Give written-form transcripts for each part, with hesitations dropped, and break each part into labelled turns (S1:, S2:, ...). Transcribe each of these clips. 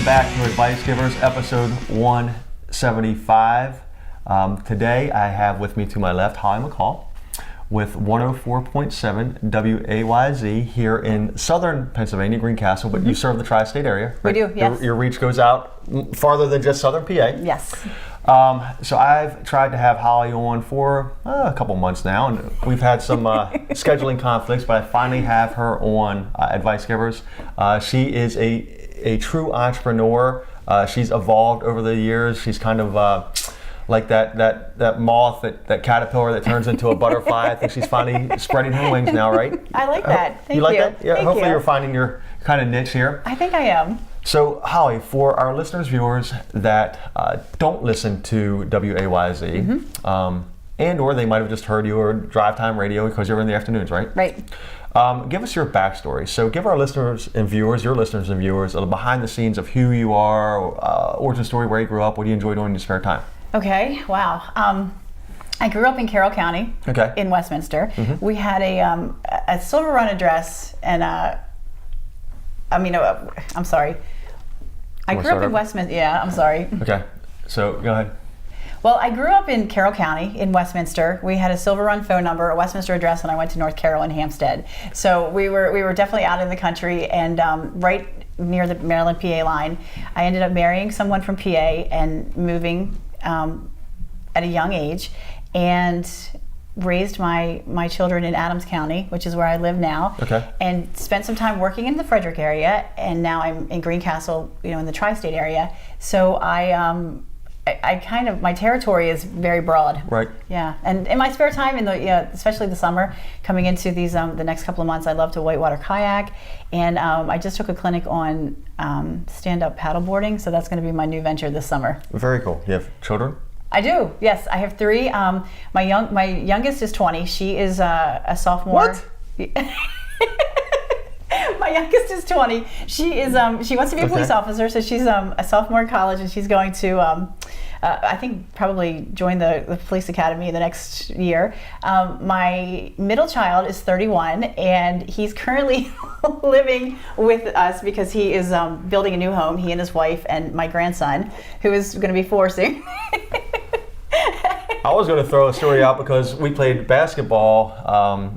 S1: Welcome back to Advice Givers, episode 175. Today I have with me to my left Holly McCall with 104.7 WAYZ here in southern Pennsylvania, Greencastle, but you serve the tri-state area.
S2: Right?
S1: We
S2: do, yes.
S1: Your reach goes out farther than just southern PA.
S2: Yes.
S1: So I've tried to have Holly on for a couple months now, and we've had some scheduling conflicts, but I finally have her on Advice Givers. She is a true entrepreneur. She's evolved over the years. She's kind of like that moth, that caterpillar that turns into a butterfly. I think she's finally spreading her wings now, right?
S2: I like that. Thank you.
S1: You like that? Yeah.
S2: Thank
S1: Hopefully
S2: you.
S1: you're finding your kind of niche here.
S2: I think I am.
S1: So, Holly, for our listeners, viewers that don't listen to WAYZ, and or they might have just heard you or drive time radio because you're in the afternoons, right?
S2: Right.
S1: Give us your backstory. So give our listeners and viewers, your listeners and viewers, a behind the scenes of who you are, origin story, where you grew up, what do you enjoy doing in your spare time?
S2: Okay, wow. I grew up in Carroll County, in Westminster. We had a Silver Run address, and I'm sorry. I grew up in Westminster. Yeah, I'm sorry.
S1: Okay, so go ahead.
S2: Well, I grew up in Carroll County in Westminster. We had a Silver Run phone number, a Westminster address, and I went to North Carroll and Hampstead. So we were definitely out in the country, and right near the Maryland PA line. I ended up marrying someone from PA and moving at a young age, and raised my children in Adams County, which is where I live now, and spent some time working in the Frederick area, and now I'm in Greencastle, in the tri-state area. So I kind of, my territory is very broad.
S1: Right.
S2: Yeah, and in my spare time, especially the summer, coming into these the next couple of months, I love to whitewater kayak, and I just took a clinic on stand-up paddleboarding, so that's going to be my new venture this summer.
S1: Very cool. You have children?
S2: I do. Yes, I have 3. My youngest is 20. She is a sophomore.
S1: What?
S2: My youngest is 20. She is she wants to be a police officer, so she's a sophomore in college, and she's going to I think probably join the police academy the next year. My middle child is 31, and he's currently living with us because he is building a new home. He and his wife and my grandson, who is going to be 4 soon.
S1: I was going to throw a story out because we played basketball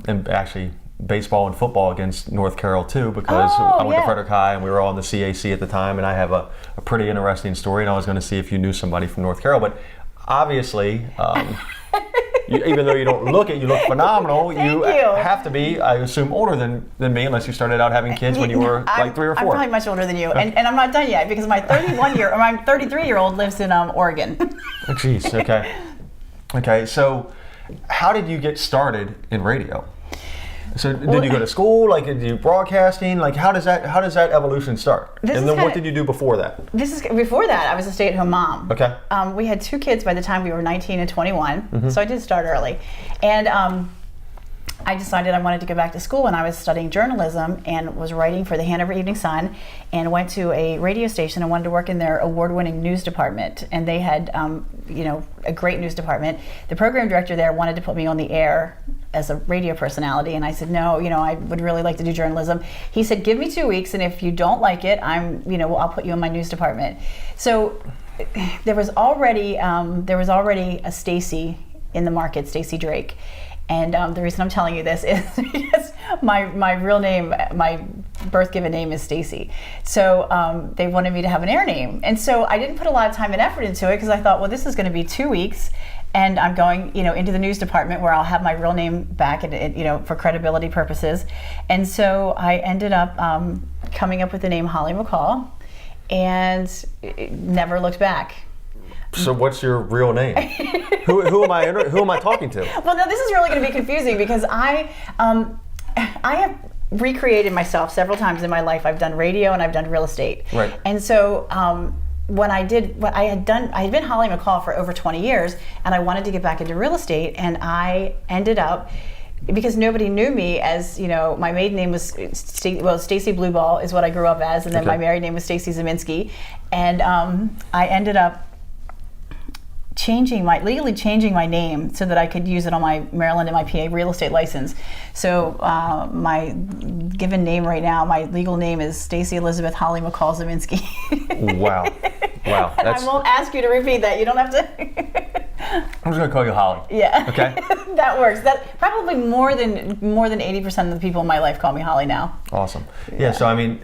S1: and actually baseball and football against North Carroll too, because I went to Frederick High and we were all in the CAC at the time, and I have a pretty interesting story, and I was going to see if you knew somebody from North Carroll, but obviously even though you don't look it, you look phenomenal. You have to be, I assume, older than me, unless you started out having kids when you were like 3 or 4.
S2: I'm probably much older than you, and I'm not done yet because my 33-year-old lives in Oregon.
S1: Oh, geez, okay. So, how did you get started in radio? So, did you go to school? Like, did you do broadcasting? Like, how does that evolution start? And then what did you do before that?
S2: Before that, I was a stay-at-home mom.
S1: Okay.
S2: We had 2 kids by the time we were 19 and 21, so I did start early, and I decided I wanted to go back to school, and I was studying journalism and was writing for the Hanover Evening Sun, and went to a radio station and wanted to work in their award-winning news department, and they had a great news department. The program director there wanted to put me on the air as a radio personality, and I said no, I would really like to do journalism. He said, give me 2 weeks, and if you don't like it, I'll put you in my news department. So there was already a Stacy in the market, Stacy Drake. And the reason I'm telling you this is because my real name, my birth given name is Stacy. So they wanted me to have an air name. And so I didn't put a lot of time and effort into it because I thought, well, this is going to be 2 weeks, and I'm going, into the news department where I'll have my real name back, and for credibility purposes. And so I ended up coming up with the name Holly McCall, and never looked back.
S1: So what's your real name? Who am I talking to?
S2: Well, now this is really going to be confusing because I have recreated myself several times in my life. I've done radio and I've done real estate.
S1: Right.
S2: And so I had been Holly McCall for over 20 years, and I wanted to get back into real estate, and I ended up, because nobody knew me as, my maiden name was Stacy Blueball is what I grew up as, and then my married name was Stacy Zeminski, and I ended up legally changing my name so that I could use it on my Maryland and my PA real estate license. So my given name right now, my legal name is Stacy Elizabeth Holly McCall Zeminski.
S1: Wow. Wow.
S2: And I won't ask you to repeat that. You don't have to.
S1: I'm just going to call you Holly.
S2: Yeah.
S1: Okay.
S2: That works. That probably more than 80% of the people in my life call me Holly now.
S1: Awesome. Yeah, so I mean,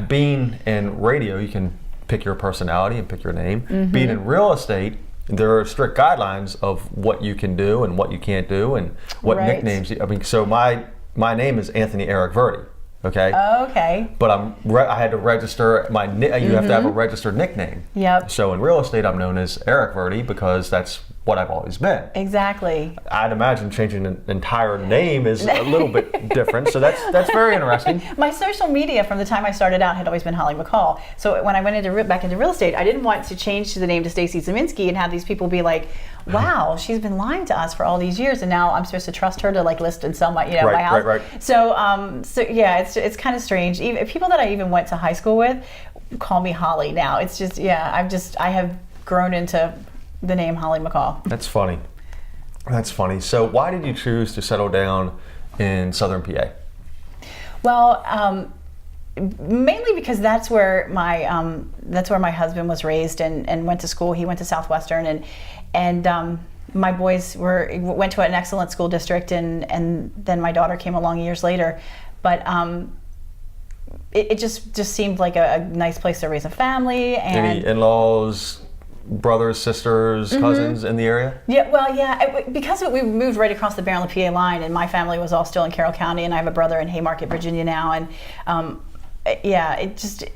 S1: being in radio, you can pick your personality and pick your name. Being in real estate, there are strict guidelines of what you can do and what you can't do and what nicknames. I mean, so my name is Anthony Eric Verdi. Okay.
S2: Okay.
S1: But I had to register you have to have a registered nickname.
S2: Yep.
S1: So in real estate, I'm known as Eric Verdi because that's what I've always been.
S2: Exactly.
S1: I'd imagine changing an entire name is a little bit different. So that's very interesting.
S2: My social media from the time I started out had always been Holly McCall. So when I went back into real estate, I didn't want to change the name to Stacy Zeminski and have these people be like, wow, she's been lying to us for all these years, and now I'm supposed to trust her to like list and sell my my house.
S1: Right.
S2: So yeah, it's kind of strange. Even people that I even went to high school with call me Holly now. It's just I have grown into the name Holly McCall.
S1: That's funny. That's funny. So why did you choose to settle down in Southern PA?
S2: Well, mainly because that's where my husband was raised and went to school. He went to Southwestern and my boys went to an excellent school district and then my daughter came along years later. But it just seemed like a nice place to raise a family. And
S1: any in-laws, brothers, sisters, cousins in the area?
S2: Yeah, well, yeah, because we moved right across the Maryland PA line, and my family was all still in Carroll County, and I have a brother in Haymarket, Virginia now, and it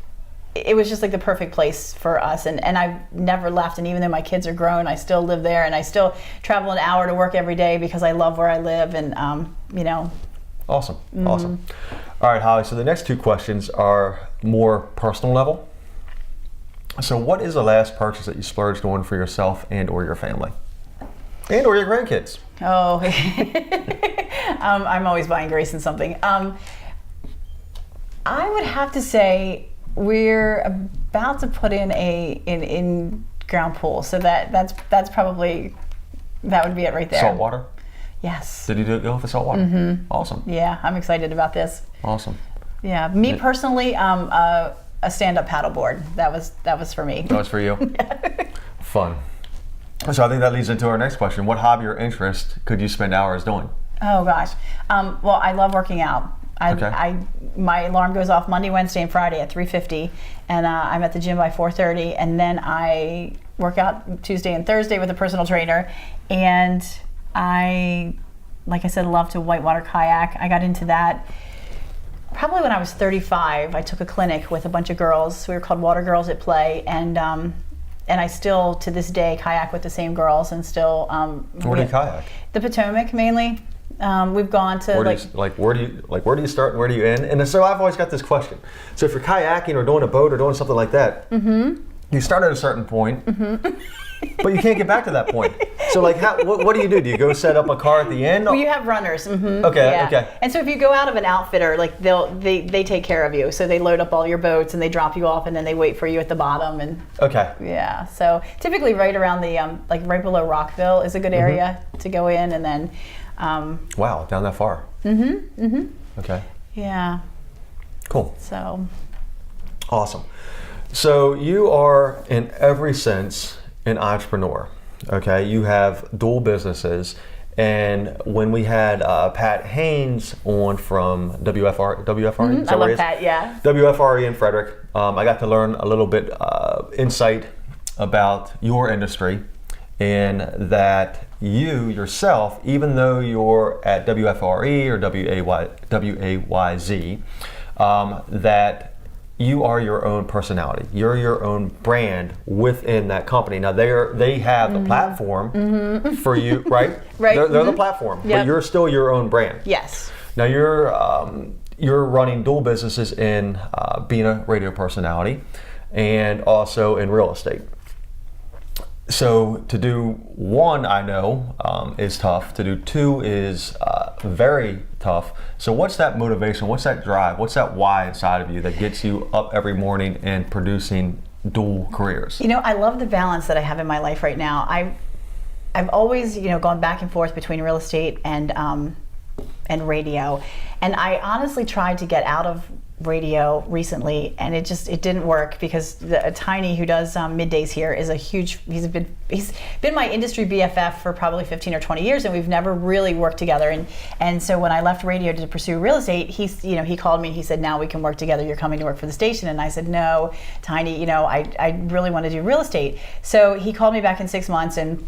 S2: was just like the perfect place for us, and I've never left, and even though my kids are grown, I still live there, and I still travel an hour to work every day because I love where I live, and
S1: Awesome. Awesome. All right, Holly, so the next two questions are more personal level. So what is the last purchase that you splurged on for yourself and or your family? And or your grandkids?
S2: Oh, I'm always buying Grayson something. I would have to say we're about to put in an in-ground pool, so that's probably, that would be it right there.
S1: Salt water?
S2: Yes.
S1: Did you go for salt water? Mm-hmm. Awesome.
S2: Yeah, I'm excited about this.
S1: Awesome.
S2: Yeah, me personally, a stand-up paddleboard. That was for me.
S1: That was for you? Fun. So I think that leads into our next question. What hobby or interest could you spend hours doing?
S2: Oh gosh. Well, I love working out. My alarm goes off Monday, Wednesday, and Friday at 3:50, and I'm at the gym by 4:30, and then I work out Tuesday and Thursday with a personal trainer, and I, like I said, love to whitewater kayak. I got into that probably when I was 35. I took a clinic with a bunch of girls. We were called Water Girls at Play, and I still to this day kayak with the same girls, and still.
S1: Where do you kayak?
S2: The Potomac mainly. We've gone to
S1: where do you start and where do you end? And so I've always got this question. So if you're kayaking or doing a boat or doing something like that, you start at a certain point, but you can't get back to that point. So like, what do you do? Do you go set up a car at the end?
S2: Well, you have runners.
S1: Okay.
S2: And so if you go out of an outfitter, like they take care of you. So they load up all your boats and they drop you off, and then they wait for you at the bottom. And yeah. So typically right around the right below Rockville is a good area to go in, and then.
S1: Wow, down that far. Okay.
S2: Yeah.
S1: Cool.
S2: So.
S1: Awesome. So you are in every sense an entrepreneur. Okay, you have dual businesses, and when we had Pat Haynes on from WFRE,
S2: I love Pat, yeah.
S1: WFRE in Frederick, I got to learn a little bit insight about your industry, and that you yourself, even though you're at WFRE or WAYZ, that you are your own personality. You're your own brand within that company. Now they have the platform for you, right?
S2: Right.
S1: They're the platform, but you're still your own brand.
S2: Yes.
S1: Now you're running dual businesses in being a radio personality and also in real estate. So to do one, I know, is tough. To do two is very tough. So what's that motivation? What's that drive? What's that why inside of you that gets you up every morning and producing dual careers?
S2: You know, I love the balance that I have in my life right now. I've always, gone back and forth between real estate and radio. And I honestly tried to get out of radio recently, and it didn't work, because Tiny, who does middays here, is he's been my industry BFF for probably 15 or 20 years, and we've never really worked together. And so when I left radio to pursue real estate, he called me and he said, now we can work together, you're coming to work for the station. And I said, no, Tiny, I really want to do real estate. So he called me back in 6 months, and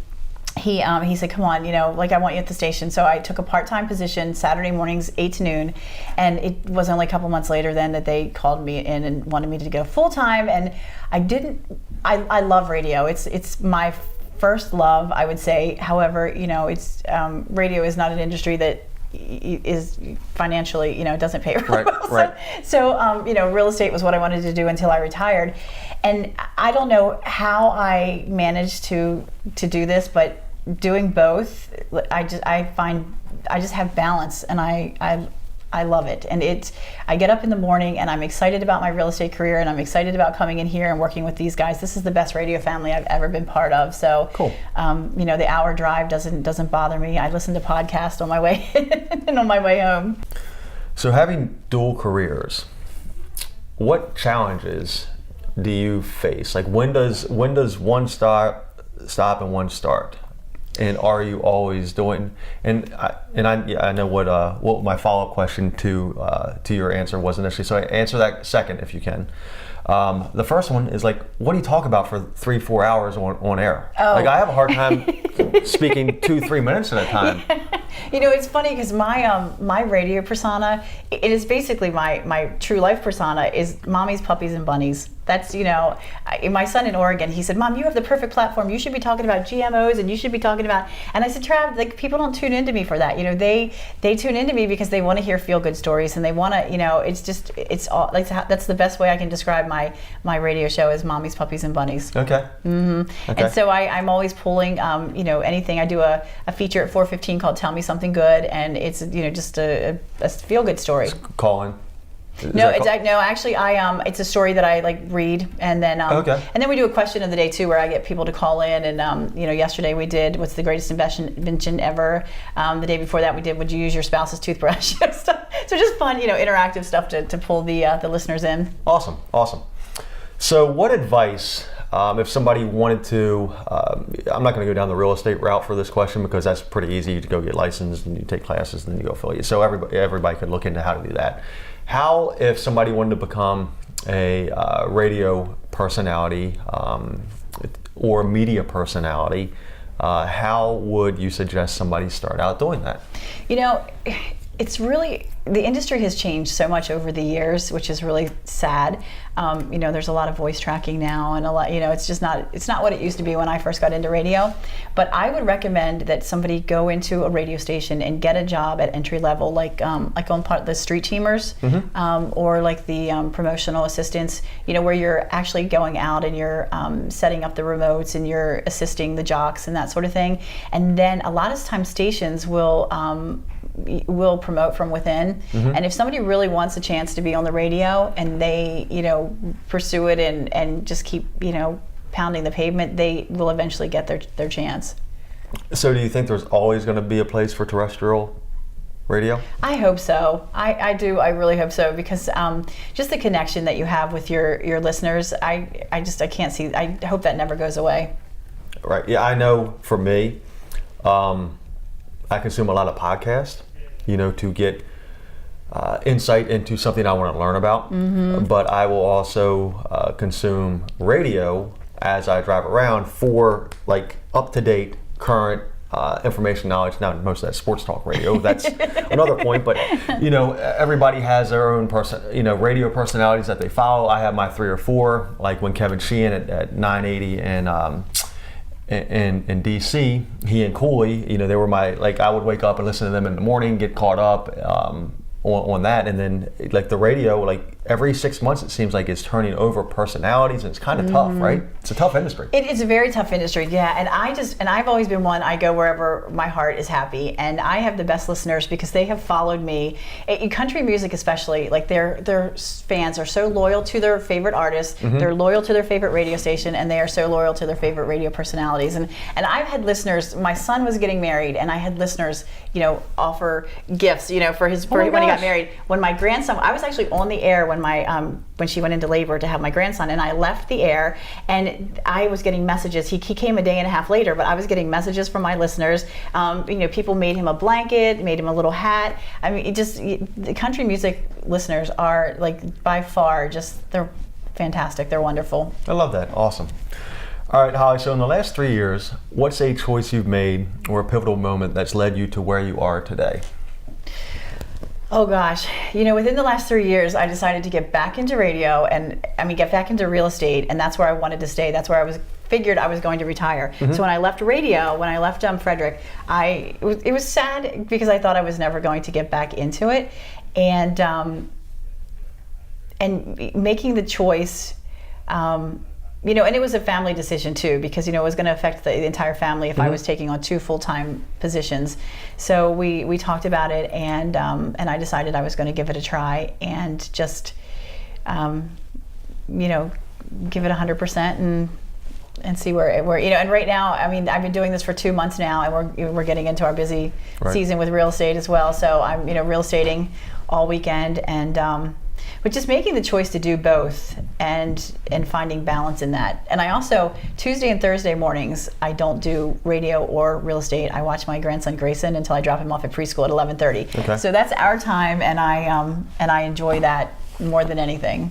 S2: he said, come on, I want you at the station. So I took a part-time position, Saturday mornings, 8 to noon. And it was only a couple months later then that they called me in and wanted me to go full-time. And I love radio. It's my first love, I would say. However, it's radio is not an industry that is financially, doesn't pay very well.
S1: Right.
S2: So, real estate was what I wanted to do until I retired. And I don't know how I managed to do this, but doing both, I just have balance, and I love it. And I get up in the morning and I'm excited about my real estate career, and I'm excited about coming in here and working with these guys. This is the best radio family I've ever been part of. So,
S1: cool.
S2: The hour drive doesn't bother me. I listen to podcasts on my way and on my way home.
S1: So, having dual careers, what challenges do you face? Like, when does one stop and one start? And are you always doing? And I know what my follow-up question to your answer was initially. So answer that second if you can. The first one is like, what do you talk about for 3-4 hours on air?
S2: Oh.
S1: Like, I have a hard time speaking 2-3 minutes at a time.
S2: It's funny because my radio persona, it is basically my true life persona is mommies, puppies, and bunnies. That's, my son in Oregon, he said, Mom, you have the perfect platform. You should be talking about GMOs, and you should be talking about, and I said, Trav, like, people don't tune into me for that. They tune into me because they want to hear feel good stories, and they want to, it's all, like, that's the best way I can describe my radio show is mommies, puppies, and bunnies.
S1: Okay.
S2: Mm-hmm.
S1: Okay.
S2: And so I'm always pulling, anything. I do a feature at 4:15 called Tell Me Something Good, and it's, just a feel good story.
S1: Call in.
S2: Actually, it's a story that I read, and then
S1: okay.
S2: And then we do a question of the day too, where I get people to call in. And yesterday we did what's the greatest invention ever. The day before that we did would you use your spouse's toothbrush? So just fun, interactive stuff to pull the listeners in.
S1: Awesome. So what advice, if somebody wanted to, I'm not going to go down the real estate route for this question because that's pretty easy to go get licensed and you take classes and then you go affiliate. So everybody could look into how to do that. How, if somebody wanted to become a radio personality or media personality, how would you suggest somebody start out doing that?
S2: It's really, the industry has changed so much over the years, which is really sad. There's a lot of voice tracking now, and a lot, it's not what it used to be when I first got into radio. But I would recommend that somebody go into a radio station and get a job at entry level, like on part of the street teamers, mm-hmm. Or like the promotional assistants, where you're actually going out and you're setting up the remotes and you're assisting the jocks and that sort of thing. And then a lot of times stations will promote from within. Mm-hmm. And if somebody really wants a chance to be on the radio and they, pursue it and just keep, pounding the pavement, they will eventually get their chance.
S1: So do you think there's always going to be a place for terrestrial radio?
S2: I hope so. I do. I really hope so, because just the connection that you have with your listeners, I can't see. I hope that never goes away.
S1: Right. Yeah, I know for me, I consume a lot of podcasts, to get insight into something I want to learn about. Mm-hmm. But I will also consume radio as I drive around for up-to-date, current information, knowledge. Now, most of that's sports talk radio. That's another point. But everybody has their own radio personalities that they follow. I have my 3 or 4. Like when Kevin Sheehan at 980 in DC, he and Cooley, they were I would wake up and listen to them in the morning, get caught up on that, and then the radio, every 6 months it seems like it's turning over personalities, and it's kind of tough, right? It's a tough industry.
S2: It is a very tough industry, yeah. And I've always been one, I go wherever my heart is happy, and I have the best listeners because they have followed me. In country music especially, like their fans are so loyal to their favorite artists, they're loyal to their favorite radio station, and they are so loyal to their favorite radio personalities. And I've had listeners, my son was getting married, and I had listeners, offer gifts, for when he got married. When my grandson, I was actually on the air when she went into labor to have my grandson, and I left the air, and I was getting messages. He came a day and a half later, but I was getting messages from my listeners. People made him a blanket, made him a little hat. I mean, the country music listeners are like by far they're fantastic. They're wonderful.
S1: I love that. Awesome. All right, Holly, so in the last 3 years, what's a choice you've made or a pivotal moment that's led you to where you are today?
S2: Oh gosh, within the last 3 years, I decided to get back into radio and get back into real estate, and that's where I wanted to stay. That's where figured I was going to retire. So when I left radio, when I left Frederick, it was sad because I thought I was never going to get back into it, and making the choice. And it was a family decision too, because it was going to affect the entire family if I was taking on 2 full-time positions. So we talked about it, and I decided I was going to give it a try and just give it 100% and see where and right now, I've been doing this for 2 months now, and we're getting into our busy season with real estate as well. So I'm real estating all weekend, and but just making the choice to do both and finding balance in that. And I also, Tuesday and Thursday mornings, I don't do radio or real estate. I watch my grandson Grayson until I drop him off at preschool at 11:30.
S1: Okay.
S2: So that's our time, and I enjoy that more than anything.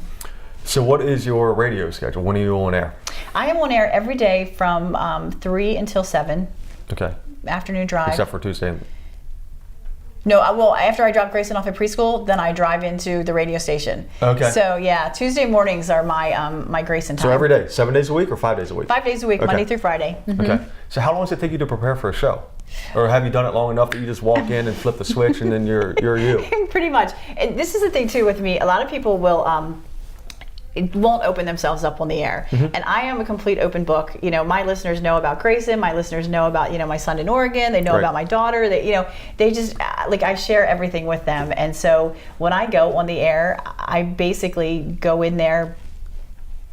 S1: So what is your radio schedule? When are you on air?
S2: I am on air every day from 3 until 7.
S1: Okay.
S2: Afternoon drive.
S1: Except for Tuesday.
S2: No, well, after I drop Grayson off at preschool, then I drive into the radio station.
S1: Okay.
S2: So yeah, Tuesday mornings are my Grayson time.
S1: So every day, 7 days a week or 5 days a week?
S2: 5 days a week,
S1: Okay.
S2: Monday through Friday.
S1: Okay. So how long does it take you to prepare for a show? Or have you done it long enough that you just walk in and flip the switch and then you're you?
S2: Pretty much. And this is the thing too with me. A lot of people won't open themselves up on the air. And I am a complete open book. My listeners know about Grayson. My listeners know about, my son in Oregon. They know
S1: Right.
S2: about my daughter. They just, I share everything with them. And so when I go on the air, I basically go in there.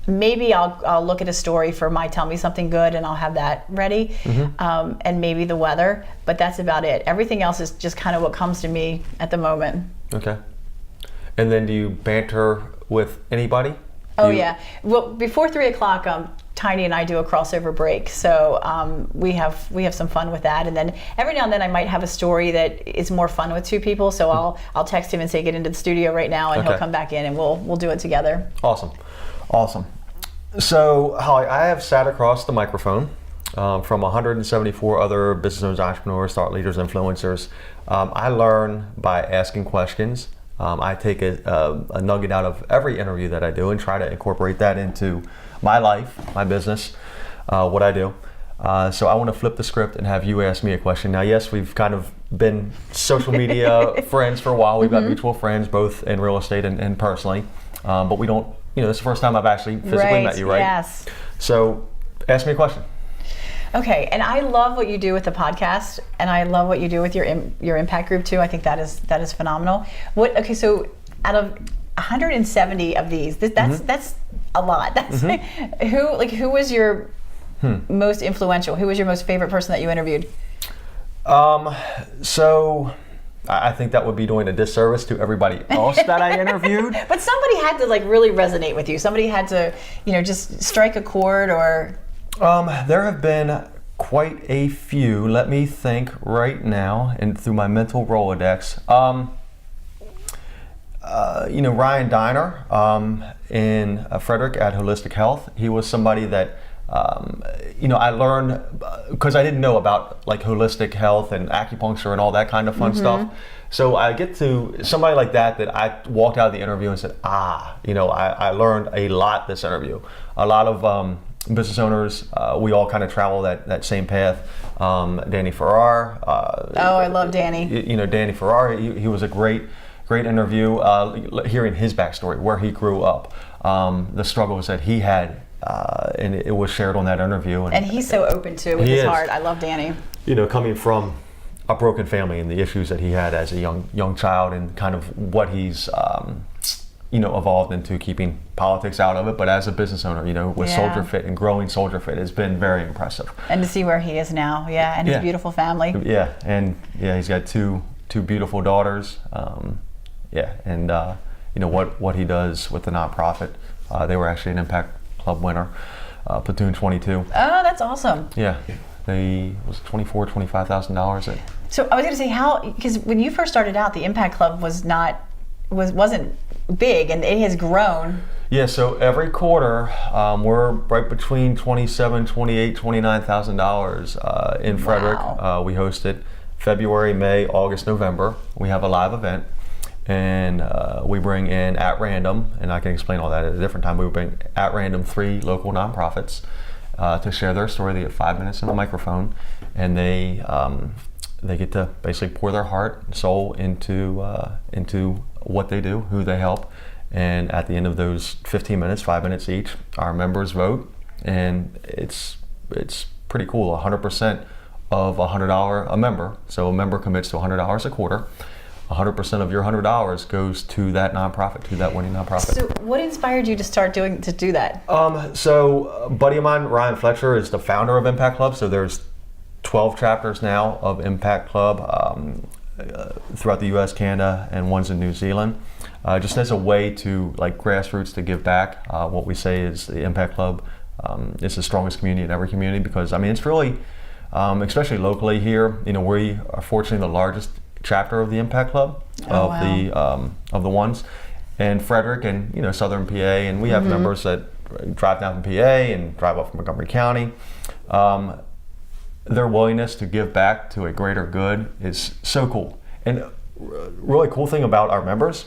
S2: Maybe I'll look at a story for my Tell Me Something Good, and I'll have that ready. And maybe the weather, but that's about it. Everything else is just kind of what comes to me at the moment.
S1: Okay. And then do you banter with anybody?
S2: Oh yeah. Well, before 3 o'clock, Tiny and I do a crossover break, so we have some fun with that. And then every now and then, I might have a story that is more fun with 2 people. So I'll text him and say, "Get into the studio right now," and he'll come back in, and we'll do it together.
S1: Awesome. So Holly, I have sat across the microphone from 174 other business owners, entrepreneurs, thought leaders, influencers. I learn by asking questions. I take a nugget out of every interview that I do and try to incorporate that into my life, my business, what I do. So I want to flip the script and have you ask me a question. Now, yes, we've kind of been social media friends for a while. We've got mutual friends, both in real estate and personally. But we don't, this is the first time I've actually physically met you, right?
S2: Yes.
S1: So ask me a question.
S2: Okay, and I love what you do with the podcast, and I love what you do with your impact group too. I think that is phenomenal. Okay, so out of 170 of these, that's a lot. That's who was your most influential? Who was your most favorite person that you interviewed?
S1: So I think that would be doing a disservice to everybody else that I interviewed.
S2: But somebody had to really resonate with you. Somebody had to, just strike a chord or.
S1: There have been quite a few. Let me think right now, and through my mental Rolodex. Ryan Diner in Frederick at Holistic Health. He was somebody that I learned because I didn't know about holistic health and acupuncture and all that kind of fun stuff. So I get to somebody like that I walked out of the interview and said, I learned a lot this interview. A lot of business owners, we all kind of travel that same path. Danny Farrar.
S2: I love Danny.
S1: Danny Farrar, he was a great great interview, hearing his backstory, where he grew up, the struggles that he had, and it was shared on that interview.
S2: And he's so open too with his heart. I love Danny.
S1: You know, coming from a broken family and the issues that he had as a young child, and kind of what he's evolved into, keeping politics out of it, but as a business owner, with Soldier Fit and growing Soldier Fit has been very impressive.
S2: And to see where he is now, and his beautiful family.
S1: Yeah, and he's got two beautiful daughters. And what he does with the nonprofit. They were actually an Impact Club winner, Platoon 22.
S2: Oh, that's awesome.
S1: Yeah. They was $25,000.
S2: So I was going to say, because when you first started out, the Impact Club wasn't big, and it has grown.
S1: Yeah, so every quarter we're right between $27,000, $28,000, $29,000 in Frederick.
S2: Wow.
S1: We host it February, May, August, November. We have a live event, and we bring in at random, and I can explain all that at a different time. We bring at random 3 local nonprofits to share their story. They get 5 minutes in a microphone, and they get to basically pour their heart and soul into what they do, who they help. And at the end of those 15 minutes, 5 minutes each, our members vote, and it's pretty cool. 100% of $100 a member. So a member commits to $100 a quarter. 100% of your $100 goes to that nonprofit, to that winning nonprofit.
S2: So what inspired you to do that?
S1: So a buddy of mine, Ryan Fletcher, is the founder of Impact Club. So there's 12 chapters now of Impact Club throughout the U.S., Canada, and one's in New Zealand. Just as a way to, like, grassroots, to give back. What we say is the Impact Club is the strongest community in every community, because it's really, especially locally here, we are fortunately the largest chapter of the Impact Club of the ones, and Frederick and Southern PA, and we have members that drive down from PA and drive up from Montgomery County. Their willingness to give back to a greater good is so cool. And really cool thing about our members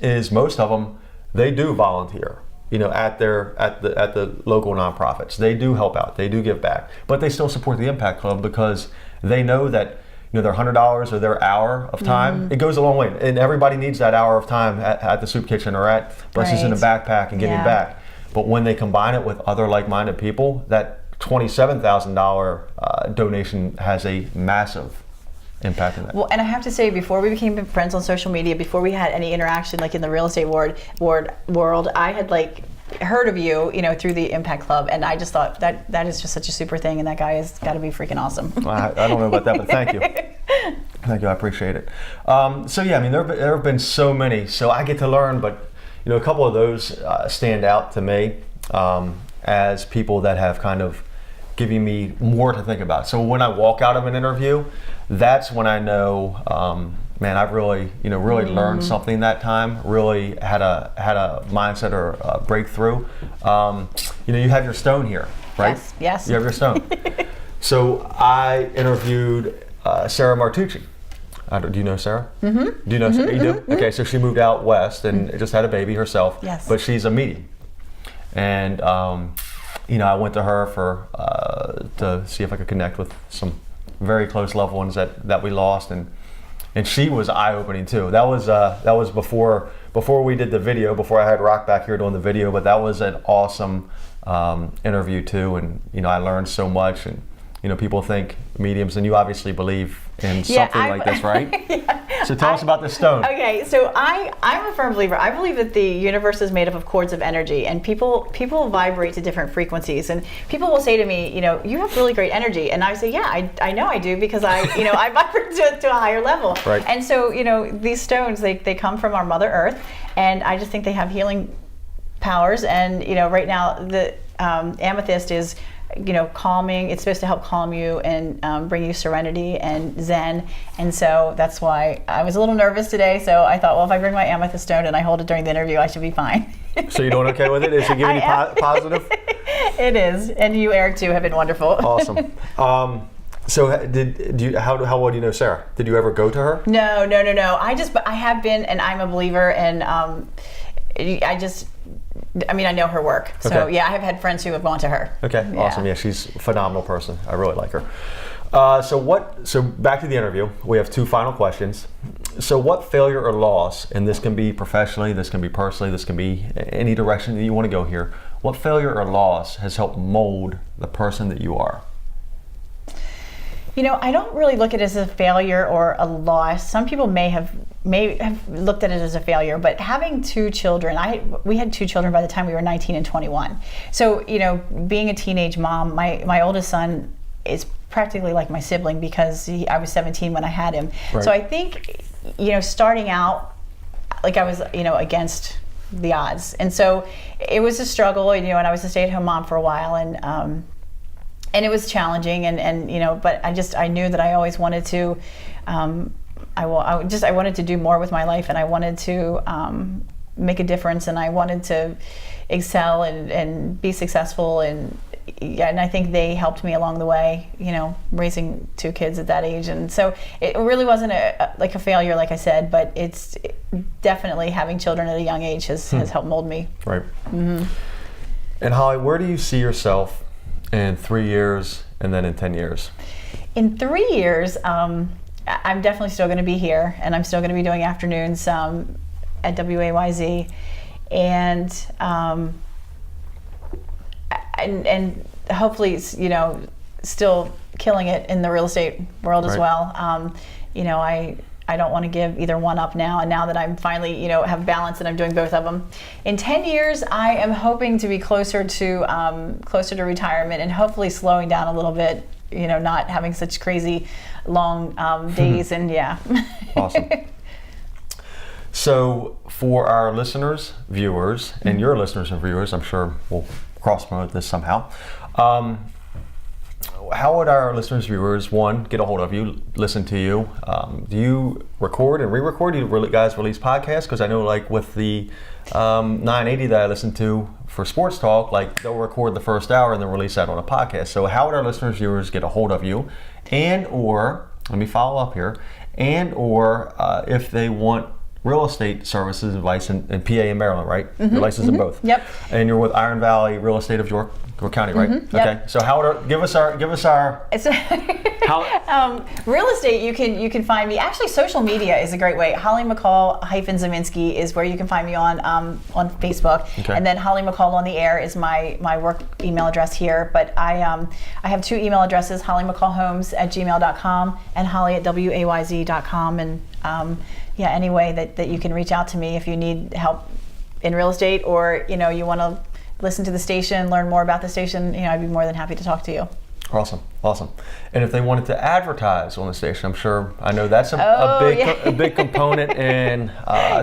S1: is most of them, they do volunteer, at the local nonprofits. They do help out, they do give back, but they still support the Impact Club because they know that their $100 or their hour of time, it goes a long way. And everybody needs that hour of time at the soup kitchen or at Blessings in the Backpack and giving back. But when they combine it with other like-minded people, that $27,000 donation has a massive impact in that.
S2: Well, and I have to say, before we became friends on social media, before we had any interaction, like in the real estate world, I had heard of you, through the Impact Club, and I just thought that is just such a super thing, and that guy has got to be freaking awesome.
S1: Well, I don't know about that, but thank you. Thank you, I appreciate it. So yeah, there have been so many, so I get to learn, but a couple of those stand out to me as people that have kind of given me more to think about. So when I walk out of an interview, that's when I know, man, I've really learned something that time. Really had a mindset or a breakthrough. You have your stone here, right?
S2: Yes.
S1: You have your stone. So I interviewed Sarah Martucci. Do you know Sarah? Mm-hmm. Do you know Sarah? You do? Mm-hmm. Okay, so she moved out west and just had a baby herself.
S2: Yes.
S1: But she's a medium, and I went to her to see if I could connect with some very close loved ones that we lost, and she was eye-opening too. That was before we did the video, before I had Rock back here doing the video, but that was an awesome interview too, and I learned so much. And people think mediums, and you obviously believe in something like this, right? Yeah. So tell us about this stone. Okay,
S2: so I'm a firm believer. I believe that the universe is made up of cords of energy, and people vibrate to different frequencies. And people will say to me, you have really great energy, and I say, yeah, I know I do, because I vibrate to a higher level.
S1: Right.
S2: And so these stones, they come from our Mother Earth, and I just think they have healing powers. And right now the amethyst is calming. It's supposed to help calm you and bring you serenity and zen. And so that's why I was a little nervous today. So I thought, well, if I bring my amethyst stone and I hold it during the interview, I should be fine.
S1: So you're doing okay with it? Is it giving you positive?
S2: It is. And you, Eric, too, have been wonderful.
S1: Awesome. So how well do you know Sarah? Did you ever go to her?
S2: No. I have been, and I'm a believer, and I know her work. So,
S1: okay.
S2: Yeah, I have had friends who have gone to her.
S1: Okay,
S2: yeah.
S1: Awesome. Yeah, she's a phenomenal person. I really like her. So back to the interview. We have 2 final questions. So what failure or loss, and this can be professionally, this can be personally, this can be any direction that you want to go here. What failure or loss has helped mold the person that you are?
S2: You know, I don't really look at it as a failure or a loss. Some people may have looked at it as a failure, but having 2 children, we had 2 children by the time we were 19 and 21. So, you know, being a teenage mom, my oldest son is practically like my sibling because I was 17 when I had him.
S1: Right.
S2: So I think, you know, starting out, like I was, you know, against the odds. And so it was a struggle, you know, and I was a stay-at-home mom for a while, and it was challenging, and you know, but I knew that I always wanted to, I wanted to do more with my life, and I wanted to make a difference, and I wanted to excel and be successful, and I think they helped me along the way, you know, raising 2 kids at that age. And so it really wasn't like a failure, like I said, but it's definitely having children at a young age has helped mold me.
S1: Right. Mm-hmm. And Holly, where do you see yourself in 3 years and then in 10 years?
S2: In 3 years, I'm definitely still going to be here, and I'm still going to be doing afternoons at WAYZ, and hopefully, you know, still killing it in the real estate world as well. You know, I don't want to give either one up now, and now that I'm finally, you know, have balance and I'm doing both of them. In 10 years, I am hoping to be closer to retirement, and hopefully slowing down a little bit, you know, not having such crazy long days, and yeah.
S1: Awesome. So for our listeners, viewers, and your listeners and viewers, I'm sure we'll cross-promote this somehow. How would our listeners, viewers, one, get a hold of you, listen to you? Do you record and re-record? Do you guys release podcasts? Because I know, like with the 980 that I listen to for Sports Talk, like they'll record the first hour and then release that on a podcast. So how would our listeners, viewers get a hold of you? And or, let me follow up here, and or if they want real estate services advice in PA and Maryland, right?
S2: Mm-hmm,
S1: You're licensed in both.
S2: Yep.
S1: And you're with Iron Valley Real Estate of York County, right?
S2: Mm-hmm,
S1: okay.
S2: yep.
S1: So how would give us our
S2: how real estate, you can find me. Actually, social media is a great way. Holly McCall -Zeminski is where you can find me on Facebook.
S1: Okay.
S2: And then Holly McCall on the air is my work email address here. But I have 2 email addresses: hollymccallhomes@gmail.com and holly@wayz.com. And yeah, any way that you can reach out to me if you need help in real estate, or you know, you want to listen to the station, learn more about the station, you know, I'd be more than happy to talk to you.
S1: Awesome. And if they wanted to advertise on the station, I'm sure, I know that's a big component in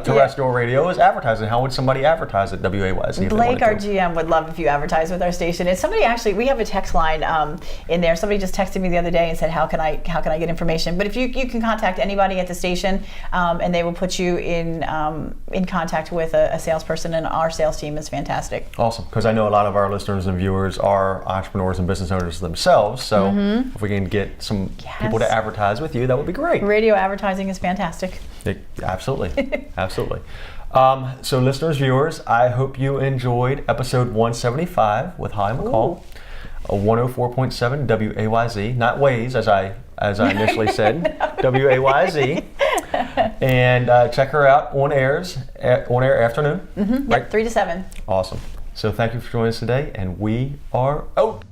S1: terrestrial radio is advertising. How would somebody advertise at WAYZ?
S2: Blake, our GM, would love if you advertise with our station. And somebody actually, we have a text line in there. Somebody just texted me the other day and said, how can I get information? But if you can contact anybody at the station, and they will put you in contact with a salesperson, and our sales team is fantastic.
S1: Awesome, because I know a lot of our listeners and viewers are entrepreneurs and business owners themselves. So if we can get some people to advertise with you, that would be great.
S2: Radio advertising is fantastic.
S1: Absolutely. Absolutely. So listeners, viewers, I hope you enjoyed episode 175 with Holly McCall, 104.7 WAYZ, not WAYZ as I initially said, WAYZ. And check her out on air afternoon.
S2: Mm-hmm.
S1: Right?
S2: Yep, 3 to 7.
S1: Awesome. So thank you for joining us today, and we are out.